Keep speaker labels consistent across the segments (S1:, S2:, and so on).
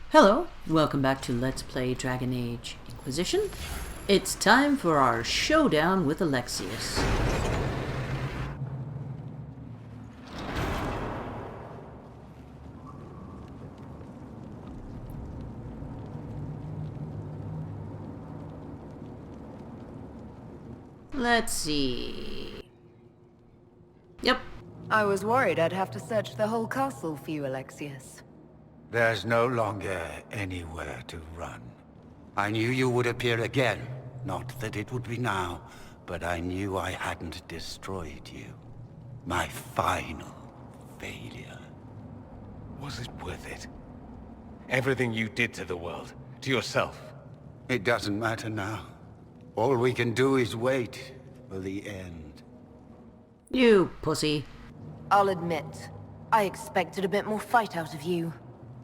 S1: Hello, welcome back to Let's Play Dragon Age Inquisition. It's time for our showdown with Alexius. Let's see... Yep.
S2: I was worried I'd have to search the whole castle for you, Alexius.
S3: There's no longer anywhere to run. I knew you would appear again. Not that it would be now, but I knew I hadn't destroyed you. My final failure.
S4: Was it worth it? Everything you did to the world, to yourself.
S3: It doesn't matter now. All we can do is wait for the end.
S1: You pussy.
S2: I'll admit, I expected a bit more fight out of you.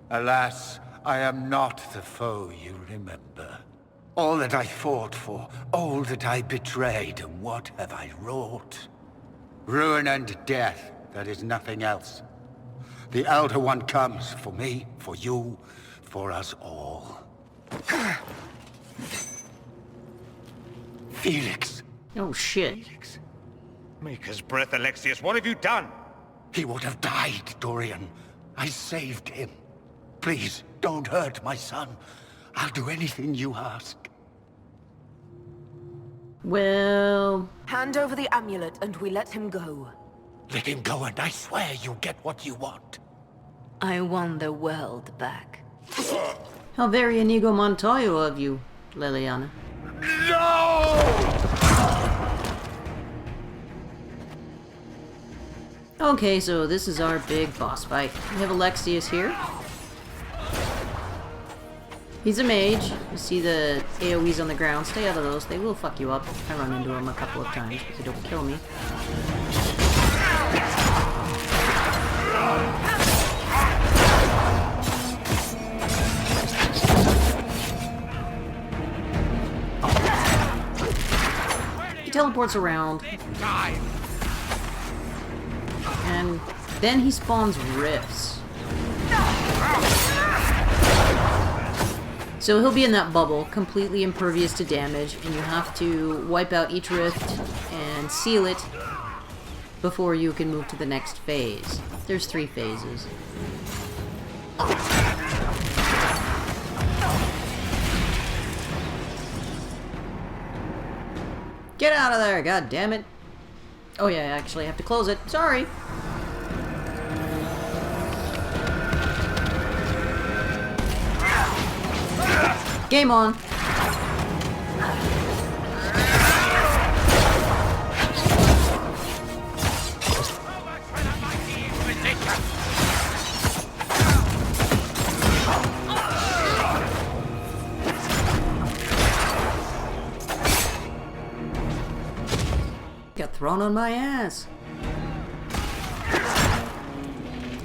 S3: Alas, I am not the foe you remember. All that I fought for, all that I betrayed, and what have I wrought? Ruin and death, that is nothing else. The Elder One comes for me, for you, for us all. Felix!
S1: Oh shit.
S4: Felix. Maker's breath, Alexius, what have you done?
S3: He would have died, Dorian. I saved him. Please, don't hurt my son. I'll do anything you ask.
S1: Well...
S2: Hand over the amulet and we let him go.
S3: Let him go and I swear you'll get what you want.
S2: I won the world back.
S1: How very Inigo Montoya of you, Liliana.
S3: No!
S1: Okay, so this is our big boss fight. We have Alexius here. He's a mage. You see the AoEs on the ground. Stay out of those. They will fuck you up. I run into them a couple of times, but they don't kill me. He teleports around. And then he spawns rifts. So he'll be in that bubble, completely impervious to damage, and you have to wipe out each rift and seal it before you can move to the next phase. There's 3 phases. Get out of there, god damn it. Oh yeah, I actually have to close it. Sorry. Game on. Got thrown on my ass.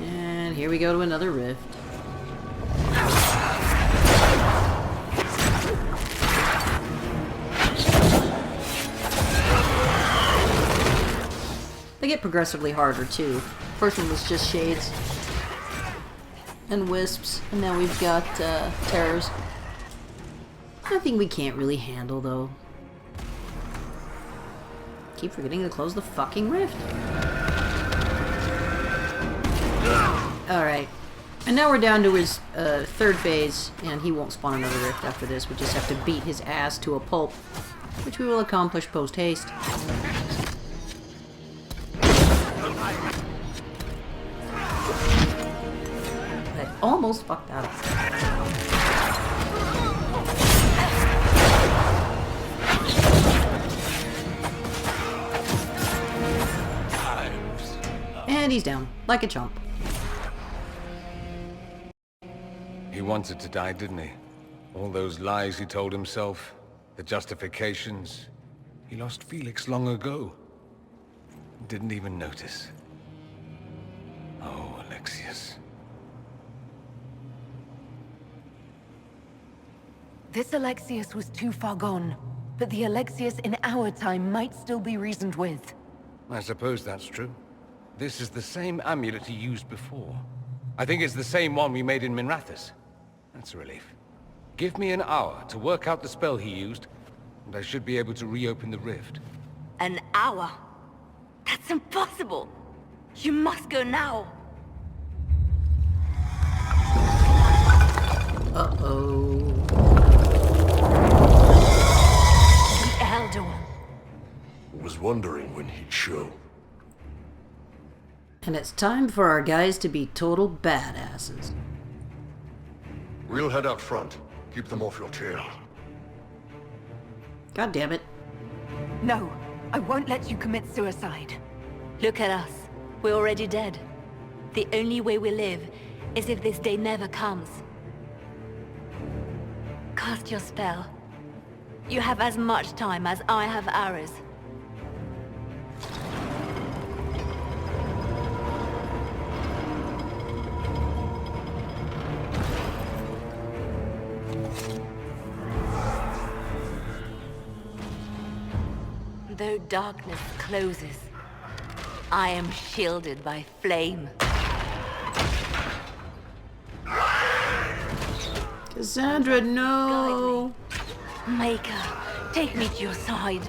S1: And here we go to another rift. They get progressively harder too. First one was just shades and wisps, and now we've got terrors. Nothing we can't really handle though. Keep forgetting to close the fucking rift. Alright. And now we're down to his 3rd phase, and he won't spawn another rift after this. We just have to beat his ass to a pulp, which we will accomplish post-haste. I almost fucked that up. And he's down, like a chump.
S4: He wanted to die, didn't he? All those lies he told himself, the justifications. He lost Felix long ago. Didn't even notice. Oh, Alexius.
S2: This Alexius was too far gone, but the Alexius in our time might still be reasoned with.
S4: I suppose that's true. This is the same amulet he used before. I think it's the same one we made in Minrathous. That's a relief. Give me an hour to work out the spell he used, and I should be able to reopen the rift.
S5: An hour? That's impossible! You must go now!
S1: Uh-oh.
S2: The Elder One.
S6: Was wondering when he'd show.
S1: And it's time for our guys to be total badasses.
S6: We'll head out front. Keep them off your tail.
S1: God damn it.
S2: No, I won't let you commit suicide.
S5: Look at us. We're already dead. The only way we live is if this day never comes. Cast your spell. You have as much time as I have hours. Though darkness closes, I am shielded by flame.
S1: Cassandra, no!
S5: Maker, take me to your side.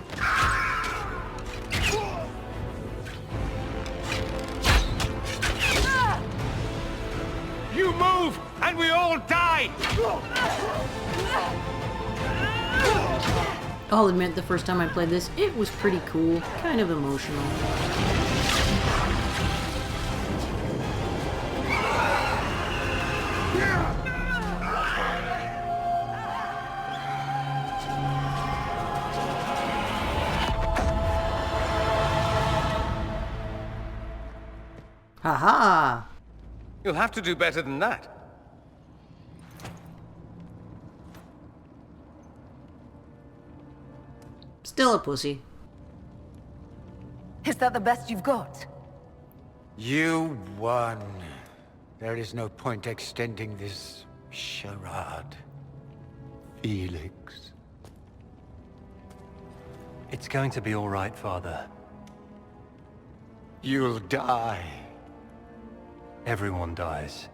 S4: You move, and we all die!
S1: I'll admit, the first time I played this, it was pretty cool. Kind of emotional. Haha!
S4: You'll have to do better than that.
S1: Still a pussy.
S2: Is that the best you've got?
S3: You won. There is no point extending this charade. Felix.
S7: It's going to be all right, Father.
S3: You'll die.
S7: Everyone dies.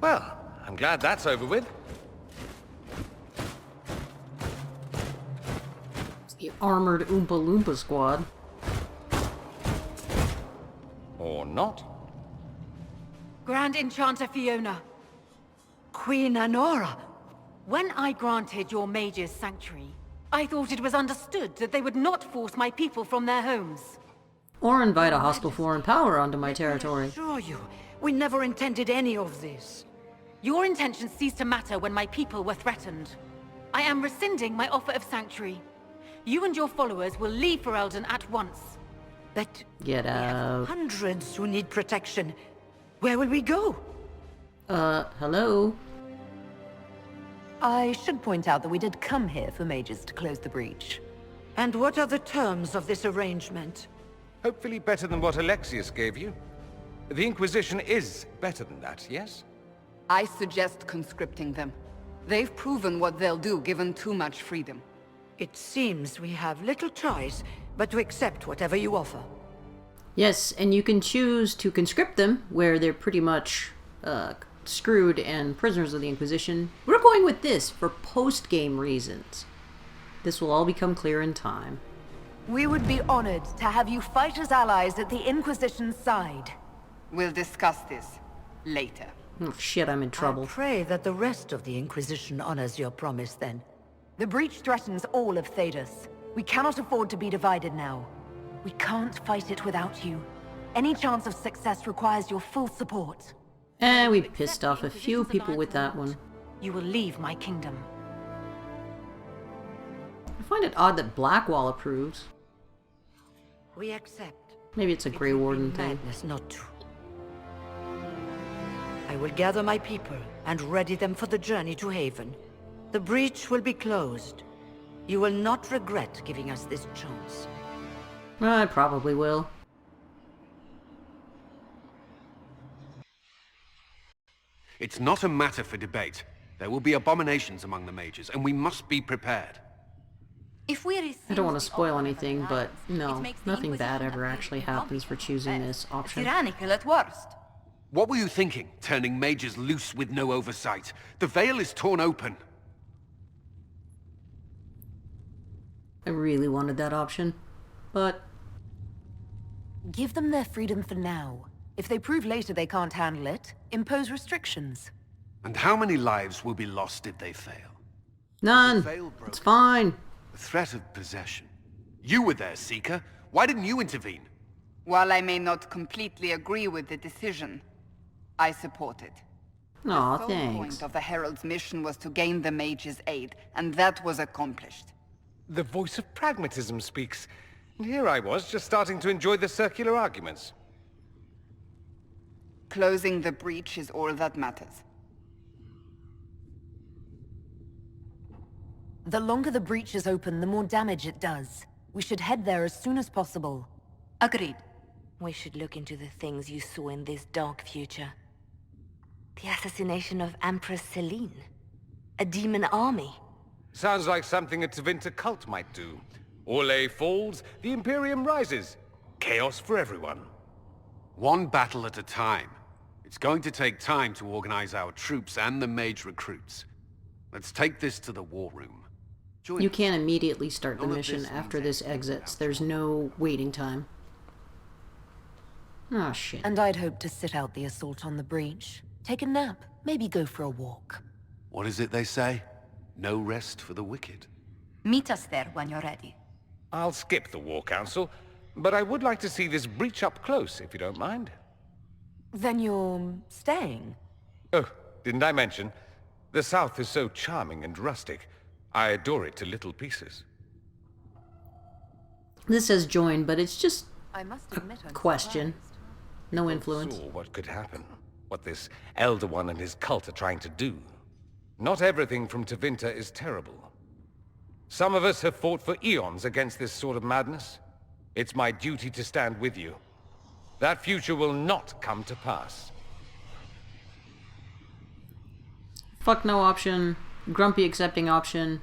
S4: Well, I'm glad that's over with.
S1: It's the armored Oompa Loompa squad.
S4: Or not.
S2: Grand Enchanter Fiona. Queen Anora. When I granted your mages sanctuary, I thought it was understood that they would not force my people from their homes.
S1: Or invite a hostile foreign power onto my territory.
S8: I assure you, we never intended any of this.
S2: Your intentions ceased to matter when my people were threatened. I am rescinding my offer of sanctuary. You and your followers will leave Ferelden at once.
S8: But
S1: Get
S8: we have
S1: out.
S8: hundreds who need protection. Where will we go?
S1: Hello?
S2: I should point out that we did come here for mages to close the breach.
S8: And what are the terms of this arrangement?
S4: Hopefully better than what Alexius gave you. The Inquisition is better than that, yes?
S9: I suggest conscripting them. They've proven what they'll do given too much freedom.
S8: It seems we have little choice but to accept whatever you offer.
S1: Yes, and you can choose to conscript them, where they're pretty much screwed and prisoners of the Inquisition. We're going with this for post-game reasons. This will all become clear in time.
S2: We would be honored to have you fight as allies at the Inquisition's side.
S9: We'll discuss this later.
S1: Oh shit, I'm in trouble.
S8: I pray that the rest of the Inquisition honors your promise then.
S2: The breach threatens all of Thedas. We cannot afford to be divided now. We can't fight it without you. Any chance of success requires your full support.
S1: And we pissed off a few people with that one.
S2: You will leave my kingdom.
S1: I find it odd that Blackwall approves.
S8: We accept.
S1: Maybe it's a Grey Warden thing.
S8: Madness not to. I will gather my people and ready them for the journey to Haven. The breach will be closed. You will not regret giving us this chance.
S1: I probably will.
S10: It's not a matter for debate. There will be abominations among the mages, and we must be prepared.
S9: If we
S1: I don't want to spoil anything, but no, nothing bad ever actually happens for choosing this option.
S9: tyrannical at worst.
S10: What were you thinking, turning mages loose with no oversight? The veil is torn open.
S1: I really wanted that option, but...
S2: Give them their freedom for now. If they prove later they can't handle it, impose restrictions.
S10: And how many lives will be lost if they fail?
S1: None. It's fine.
S10: The threat of possession. You were there, Seeker. Why didn't you intervene?
S9: While I may not completely agree with the decision, I support it.
S1: Aw,
S9: The sole
S1: thanks.
S9: point of the Herald's mission was to gain the mage's aid, and that was accomplished.
S4: The voice of pragmatism speaks. And here I was, just starting to enjoy the circular arguments.
S9: Closing the breach is all that matters.
S2: The longer the breach is open, the more damage it does. We should head there as soon as possible.
S5: Agreed. We should look into the things you saw in this dark future. The assassination of Empress Celine. A demon army.
S4: Sounds like something a Tevinter cult might do. Orlais falls, the Imperium rises. Chaos for everyone.
S10: One battle at a time. It's going to take time to organize our troops and the mage recruits. Let's take this to the war room.
S1: You can't immediately start the mission after this exits. There's no waiting time. Oh, shit.
S2: And I'd hoped to sit out the assault on the breach. Take a nap, maybe go for a walk.
S10: What is it they say? No rest for the wicked.
S9: Meet us there when you're ready.
S4: I'll skip the War Council, but I would like to see this breach up close, if you don't mind.
S2: Then you're staying?
S4: Oh, didn't I mention? The South is so charming and rustic. I adore it to little pieces.
S1: This says join, but it's just
S2: I must admit, I'm
S1: question.
S2: surprised.
S1: No influence.
S4: Saw what could happen. What this Elder One and his cult are trying to do. Not everything from Tevinter is terrible. Some of us have fought for eons against this sort of madness. It's my duty to stand with you. That future will not come to pass.
S1: Fuck no option. Grumpy accepting option.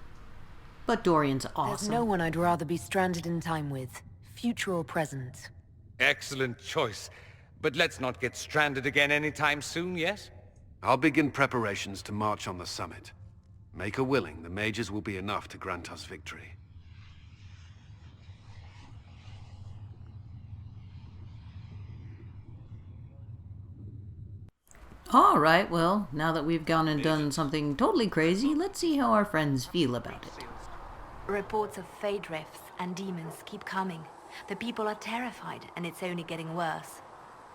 S1: But Dorian's
S2: There's
S1: awesome.
S2: no one I'd rather be stranded in time with, future or present.
S4: Excellent choice. But let's not get stranded again anytime soon, yes?
S10: I'll begin preparations to march on the summit. Make her willing, the mages will be enough to grant us victory.
S1: Alright, well, now that we've gone and done something totally crazy, let's see how our friends feel about it.
S5: Reports of fade rifts and demons keep coming. The people are terrified, and it's only getting worse.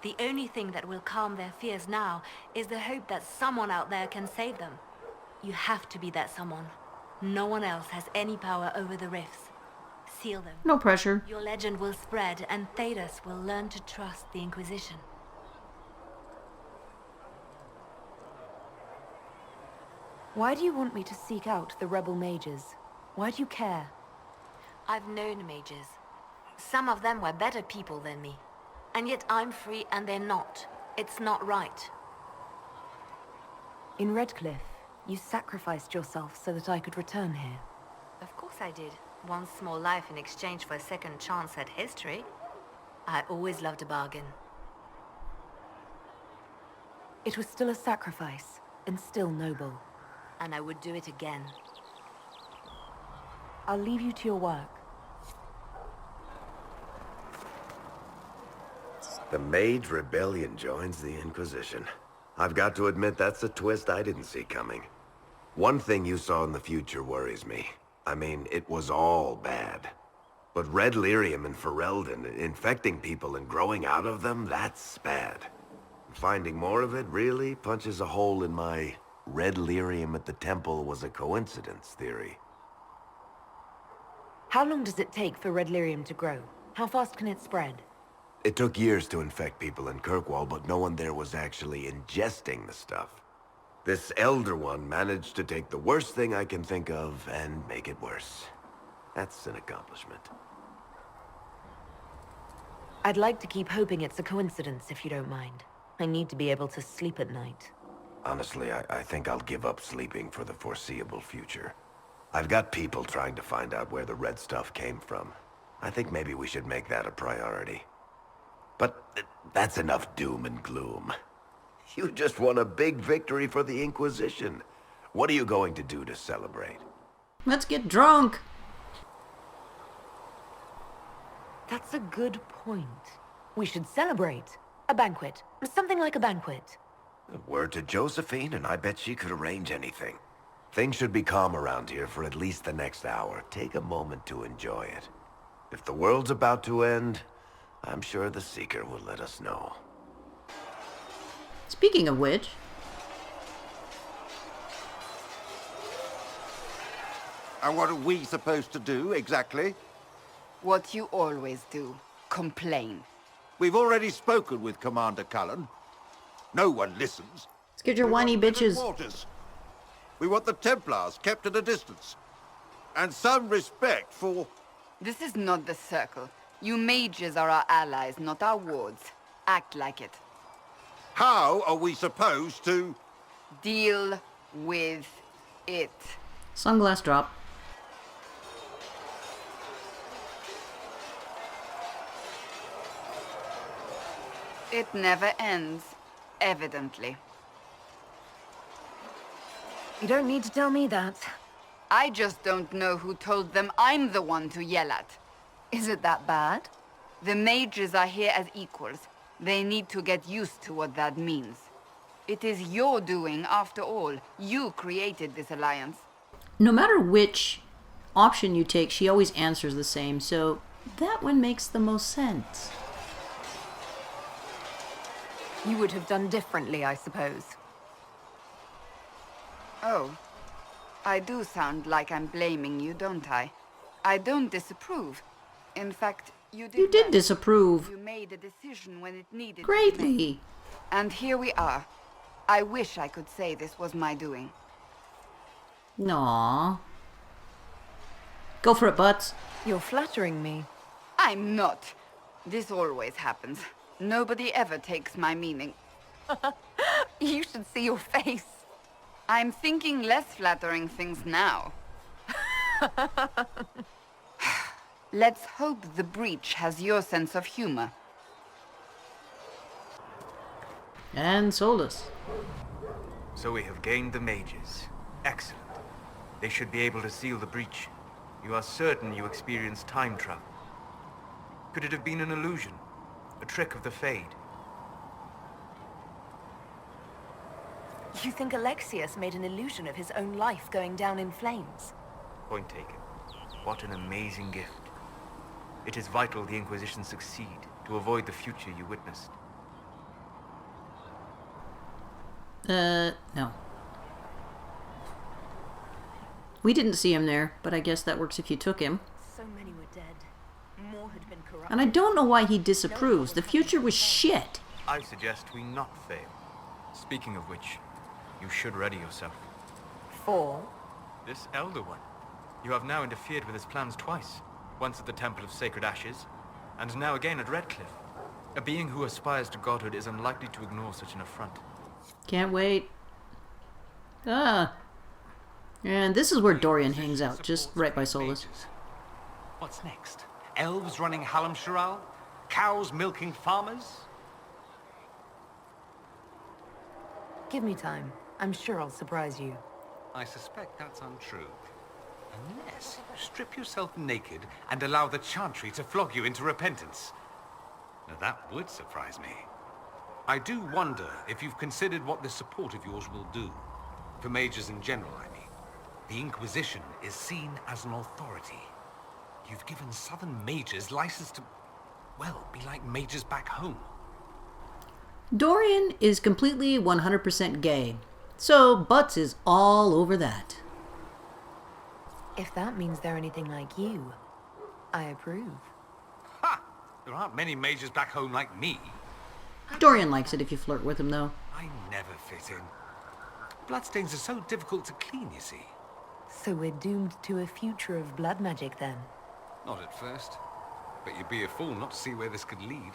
S5: The only thing that will calm their fears now is the hope that someone out there can save them. You have to be that someone. No one else has any power over the rifts. Seal them.
S1: No pressure.
S5: Your legend will spread, and Thedas will learn to trust the Inquisition.
S2: Why do you want me to seek out the rebel mages? Why do you care?
S5: I've known mages. Some of them were better people than me. And yet I'm free and they're not. It's not right.
S2: In Redcliffe, you sacrificed yourself so that I could return here.
S5: Of course I did. One small life in exchange for a second chance at history. I always loved a bargain.
S2: It was still a sacrifice, and still noble.
S5: And I would do it again.
S2: I'll leave you to your work.
S11: The Mage Rebellion joins the Inquisition. I've got to admit that's a twist I didn't see coming. One thing you saw in the future worries me. I mean, it was all bad. But Red Lyrium and Ferelden, infecting people and growing out of them, that's bad. Finding more of it really punches a hole in my Red Lyrium at the temple was a coincidence theory.
S2: How long does it take for Red Lyrium to grow? How fast can it spread?
S11: It took years to infect people in Kirkwall, but no one there was actually ingesting the stuff. This Elder One managed to take the worst thing I can think of and make it worse. That's an accomplishment.
S2: I'd like to keep hoping it's a coincidence, if you don't mind. I need to be able to sleep at night.
S11: Honestly, I think I'll give up sleeping for the foreseeable future. I've got people trying to find out where the red stuff came from. I think maybe we should make that a priority. But that's enough doom and gloom. You just won a big victory for the Inquisition. What are you going to do to celebrate?
S1: Let's get drunk.
S5: That's a good point. We should celebrate. A banquet. Something like a banquet.
S11: Word to Josephine, and I bet she could arrange anything. Things should be calm around here for at least the next hour. Take a moment to enjoy it. If the world's about to end, I'm sure the Seeker will let us know.
S1: Speaking of which...
S3: And what are we supposed to do, exactly?
S9: What you always do. Complain.
S3: We've already spoken with Commander Cullen. No one listens.
S1: Let's get your whiny bitches.
S3: Quarters. We want the Templars kept at a distance. And some respect for...
S9: This is not the Circle. You mages are our allies, not our wards. Act like it.
S3: How are we supposed to...
S9: Deal with it.
S1: Sunglass drop.
S9: It never ends, evidently.
S5: You don't need to tell me that.
S9: I just don't know who told them I'm the one to yell at.
S5: Is it that bad?
S9: The mages are here as equals. They need to get used to what that means. It is your doing, after all. You created this alliance.
S1: No matter which option you take, she always answers the same, so that one makes the most sense.
S2: You would have done differently, I suppose.
S9: Oh. I do sound like I'm blaming you, don't I? I don't disapprove. In fact, you did well.
S1: Disapprove.
S9: You made a decision when it needed
S1: Greatly.
S9: to be made. And here we are. I wish I could say this was my doing.
S1: Aww. Go for it, Butts.
S2: You're flattering me.
S9: I'm not. This always happens. Nobody ever takes my meaning.
S2: You should see your face.
S9: I'm thinking less flattering things now. Let's hope the breach has your sense of humor.
S1: And Solus.
S12: So we have gained the mages. Excellent. They should be able to seal the breach. You are certain you experienced time travel. Could it have been an illusion? A trick of the Fade?
S5: You think Alexius made an illusion of his own life going down in flames?
S12: Point taken. What an amazing gift. It is vital the Inquisition succeed to avoid the future you witnessed.
S1: No. We didn't see him there, but I guess that works if you took him.
S5: So many were dead. More had been corrupted.
S1: And I don't know why he disapproves. The future was shit.
S12: I suggest we not fail. Speaking of which, you should ready yourself.
S2: For?
S12: This Elder One. You have now interfered with his plans twice. Once at the Temple of Sacred Ashes, and now again at Redcliffe. A being who aspires to godhood is unlikely to ignore such an affront.
S1: Can't wait. Ah. And this is where Dorian hangs out, just right by Solus.
S13: What's next? Elves running Halamsharal? Cows milking farmers?
S2: Give me time. I'm sure I'll surprise you.
S13: I suspect that's untrue. Unless you strip yourself naked and allow the Chantry to flog you into repentance. Now that would surprise me. I do wonder if you've considered what this support of yours will do. For mages in general, I mean. The Inquisition is seen as an authority. You've given Southern mages license to, well, be like mages back home.
S1: Dorian is completely 100% gay. So Butts is all over that.
S2: If that means they're anything like you, I approve.
S13: Ha! There aren't many mages back home like me.
S1: Dorian likes it if you flirt with him, though.
S13: I never fit in. Bloodstains are so difficult to clean, you see.
S2: So we're doomed to a future of blood magic, then?
S13: Not at first. But you'd be a fool not to see where this could lead.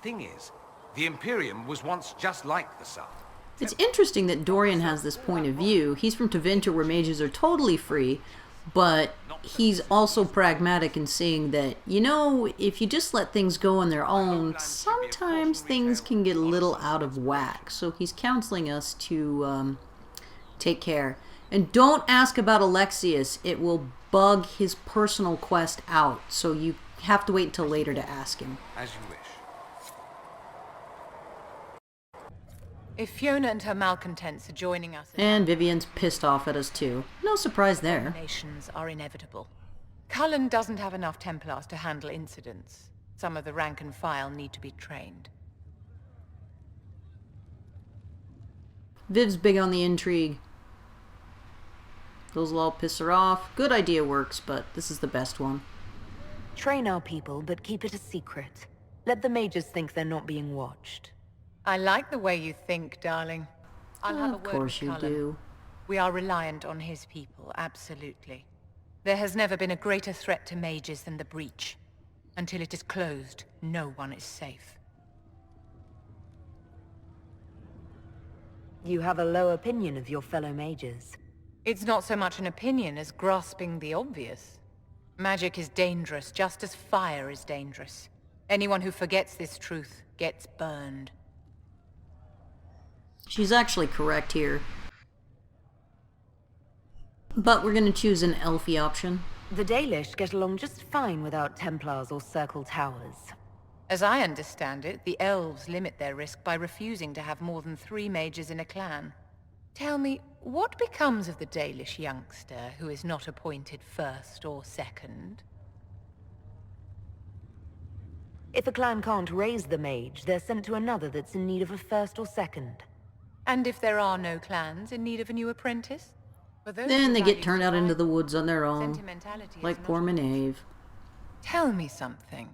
S13: Thing is, the Imperium was once just like the South.
S1: It's interesting that Dorian has this point of view. He's from Tevinter, where mages are totally free, but he's also pragmatic in seeing that, you know, if you just let things go on their own, sometimes things can get a little out of whack. So he's counseling us to take care. And don't ask about Alexius. It will bug his personal quest out, so you have to wait until later to ask him.
S13: As you wish.
S2: If Fiona and her malcontents are joining us...
S1: And Vivian's pissed off at us too. No surprise there.
S2: Nations are inevitable. Cullen doesn't have enough Templars to handle incidents. Some of the rank and file need to be trained.
S1: Viv's big on the intrigue. Those will all piss her off. Good idea works, but this is the best one.
S5: Train our people, but keep it a secret. Let the mages think they're not being watched.
S2: I like the way you think, darling. I'll have a word with
S1: Of course you
S2: Cullen.
S1: do.
S2: We are reliant on his people, absolutely. There has never been a greater threat to mages than the breach. Until it is closed, no one is safe.
S5: You have a low opinion of your fellow mages.
S2: It's not so much an opinion as grasping the obvious. Magic is dangerous, just as fire is dangerous. Anyone who forgets this truth gets burned.
S1: She's actually correct here. But we're going to choose an elfy option.
S5: The Dalish get along just fine without Templars or Circle Towers.
S2: As I understand it, the elves limit their risk by refusing to have more than 3 mages in a clan. Tell me, what becomes of the Dalish youngster who is not appointed first or second?
S5: If a clan can't raise the mage, they're sent to another that's in need of a first or second.
S2: And if there are no clans in need of a new apprentice?
S1: Then they get turned out into the woods on their own. Like poor Maeve.
S2: Tell me something.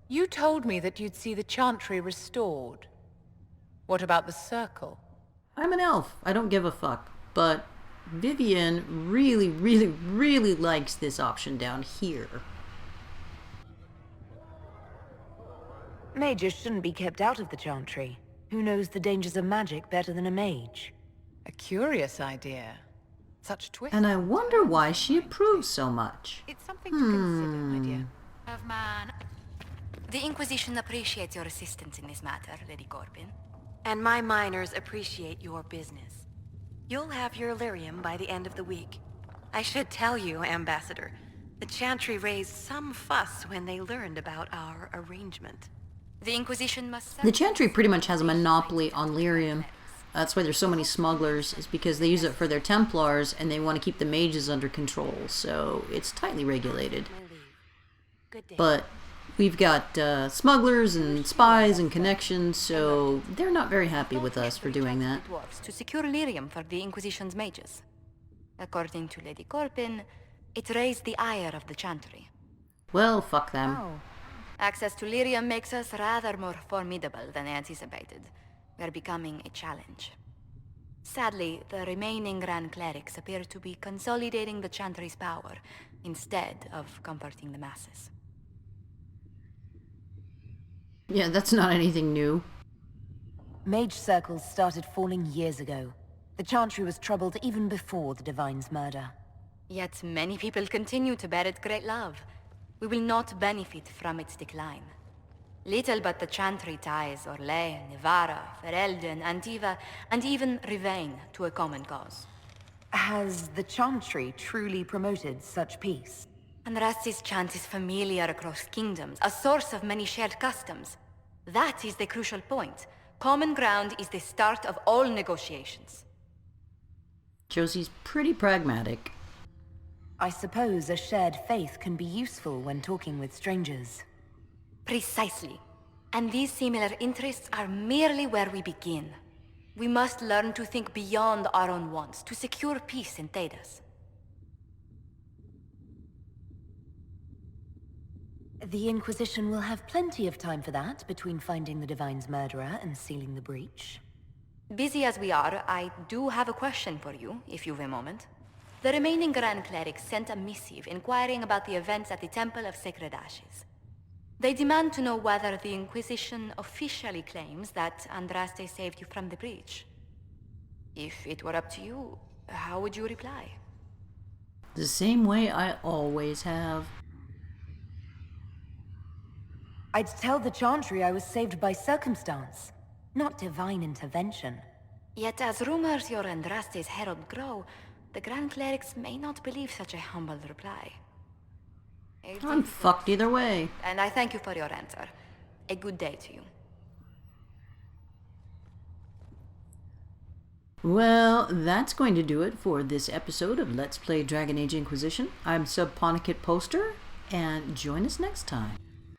S2: You told me that you'd see the Chantry restored. What about the Circle?
S1: I'm an elf. I don't give a fuck. But Vivian really, really, really likes this option down here.
S5: Mages shouldn't be kept out of the Chantry. Who knows the dangers of magic better than a mage?
S2: A curious idea. Such twist.
S1: And I wonder why she approves so much.
S2: It's something to consider, my dear.
S5: Of man. The Inquisition appreciates your assistance in this matter, Lady Corbin.
S14: And my miners appreciate your business. You'll have your lyrium by the end of the week. I should tell you, Ambassador, the Chantry raised some fuss when they learned about our arrangement.
S5: The Inquisition must...
S1: The Chantry pretty much has a monopoly on lyrium. That's why there's so many smugglers, is because they use it for their Templars and they want to keep the mages under control, so it's tightly regulated. But we've got smugglers and spies and connections, so they're not very happy with us for doing that.
S5: To secure lyrium for the Inquisition's mages. According to Lady Corbin, it raised the ire of the Chantry.
S1: Well, fuck them.
S5: Access to lyrium makes us rather more formidable than anticipated. We are becoming a challenge. Sadly, the remaining Grand Clerics appear to be consolidating the Chantry's power, instead of comforting the masses.
S1: Yeah, that's not anything new.
S5: Mage circles started falling years ago. The Chantry was troubled even before the Divine's murder. Yet many people continue to bear it great love. We will not benefit from its decline. Little but the Chantry ties Orlais, Nevarra, Ferelden, Antiva, and even Rivain to a common cause. Has the Chantry truly promoted such peace? Andras's chant is familiar across kingdoms, a source of many shared customs. That is the crucial point. Common ground is the start of all negotiations.
S1: Josie's pretty pragmatic.
S5: I suppose a shared faith can be useful when talking with strangers. Precisely. And these similar interests are merely where we begin. We must learn to think beyond our own wants, to secure peace in Thedas. The Inquisition will have plenty of time for that, between finding the Divine's murderer and sealing the breach. Busy as we are, I do have a question for you, if you've a moment. The remaining Grand Clerics sent a missive inquiring about the events at the Temple of Sacred Ashes. They demand to know whether the Inquisition officially claims that Andraste saved you from the breach.
S9: If it were up to you, how would you reply?
S1: The same way I always have.
S2: I'd tell the Chantry I was saved by circumstance, not divine intervention.
S9: Yet as rumors your Andraste's herald grow, the Grand Clerics may not believe such a humble reply.
S1: I'm fucked either way.
S9: And I thank you for your answer. A good day to you.
S1: Well, that's going to do it for this episode of Let's Play Dragon Age Inquisition. I'm Subponicate Poster, and join us next time.